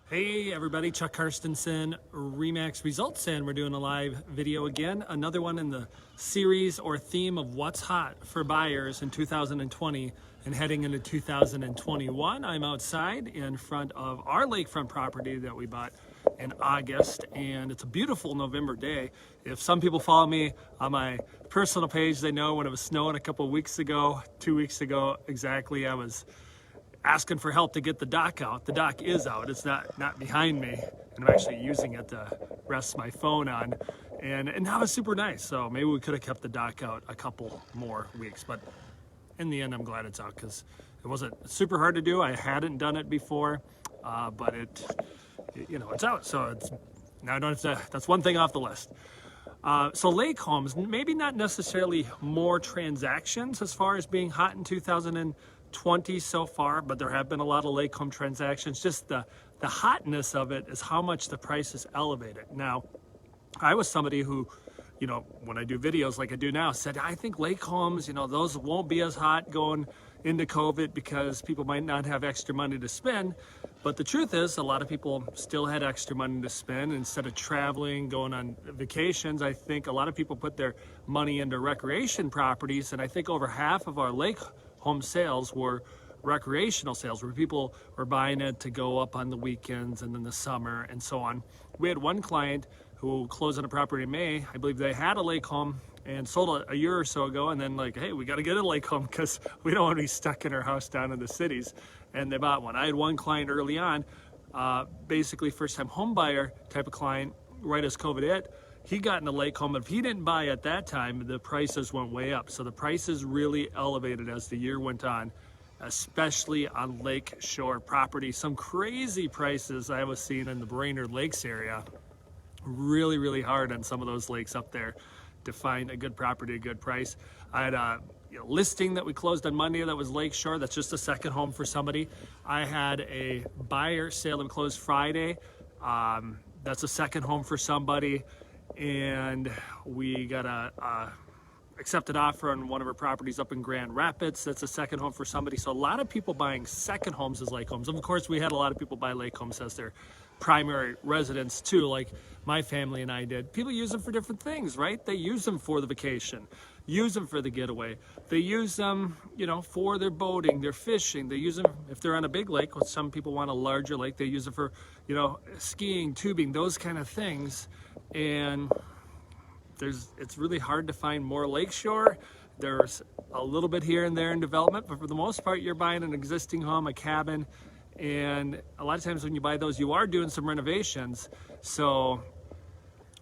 Hey everybody, Chuck Carstensen, Remax Results, and we're doing a live video again. Another one in the series or theme of what's hot for buyers in 2020 and heading into 2021. I'm outside in front of our lakefront property that we bought in August, and it's a beautiful November day. If some people follow me on my personal page, they know when it was snowing a couple of weeks ago, 2 weeks ago exactly, I was asking for help to get the dock out. The dock is out. It's not behind me, and I'm actually using it to rest my phone on. And now it's super nice. So maybe we could have kept the dock out a couple more weeks, but in the end, I'm glad it's out because it wasn't super hard to do. I hadn't done it before, but it's out. So it's now I don't have to. That's one thing off the list. So lake homes, maybe not necessarily more transactions as far as being hot in 2020 so far, but there have been a lot of lake home transactions. Just the hotness of it is how much the price is elevated. Now, I was somebody who, when I do videos like I do now, said, I think lake homes, those won't be as hot going into COVID because people might not have extra money to spend. But the truth is, a lot of people still had extra money to spend. Instead of traveling, going on vacations, I think a lot of people put their money into recreation properties. And I think over half of our lake home sales were recreational sales, where people were buying it to go up on the weekends and in the summer and so on. We had one client who closed on a property in May. I believe they had a lake home and sold it a year or so ago, and then hey, we got to get a lake home because we don't want to be stuck in our house down in the cities. And they bought one. I had one client early on, basically first-time home buyer type of client, right as COVID hit. He got in a lake home, but if he didn't buy at that time, the prices went way up. So the prices really elevated as the year went on, especially on lakeshore property. Some crazy prices I was seeing in the Brainerd Lakes area. Really, really hard on some of those lakes up there to find a good property, a good price. I had a listing that we closed on Monday that was lakeshore. That's just a second home for somebody. I had a buyer sale that we closed Friday. That's a second home for somebody. And we got a accepted offer on one of our properties up in Grand Rapids. That's a second home for somebody. So a lot of people buying second homes as lake homes. Of course, we had a lot of people buy lake homes as their primary residence too, like my family and I did. People use them for different things, right? They use them for the vacation, use them for the getaway. They use them, for their boating, their fishing. They use them if they're on a big lake. Some people want a larger lake. They use it for, skiing, tubing, those kind of things. And it's really hard to find more lakeshore. There's a little bit here and there in development, but for the most part, you're buying an existing home, a cabin. And a lot of times when you buy those, you are doing some renovations. So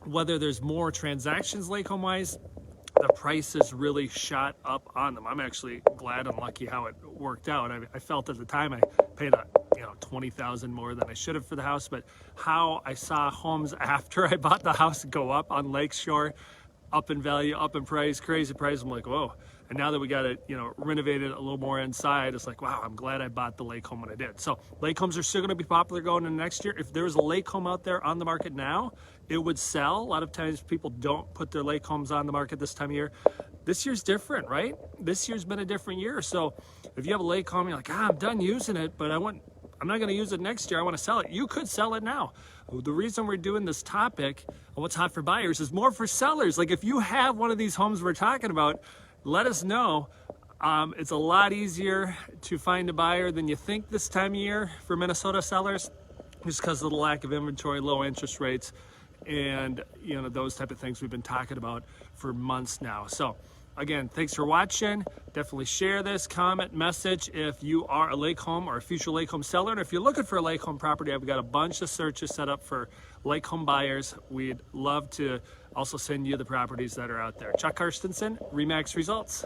whether there's more transactions lake home wise, the prices really shot up on them. I'm actually glad and lucky how it worked out. I felt at the time I paid $20,000 more than I should have for the house, but how I saw homes after I bought the house go up on lakeshore, up in value, up in price, crazy price. I'm like, whoa. And now that we got it, renovated a little more inside, it's like, wow, I'm glad I bought the lake home when I did. So lake homes are still going to be popular going into next year. If there's a lake home out there on the market now, it would sell. A lot of times people don't put their lake homes on the market this time of year. This year's different, right? This year's been a different year. So if you have a lake home, you're like, I'm done using it, but I'm not going to use it next year. I want to sell it. You could sell it now. The reason we're doing this topic on what's hot for buyers is more for sellers. Like if you have one of these homes we're talking about, let us know. It's a lot easier to find a buyer than you think this time of year for Minnesota sellers, just because of the lack of inventory, low interest rates, and those type of things we've been talking about for months now. So again, thanks for watching. Definitely share this, comment, message if you are a lake home or a future lake home seller. And if you're looking for a lake home property, I've got a bunch of searches set up for lake home buyers. We'd love to also send you the properties that are out there. Chuck Carstensen, Remax Results.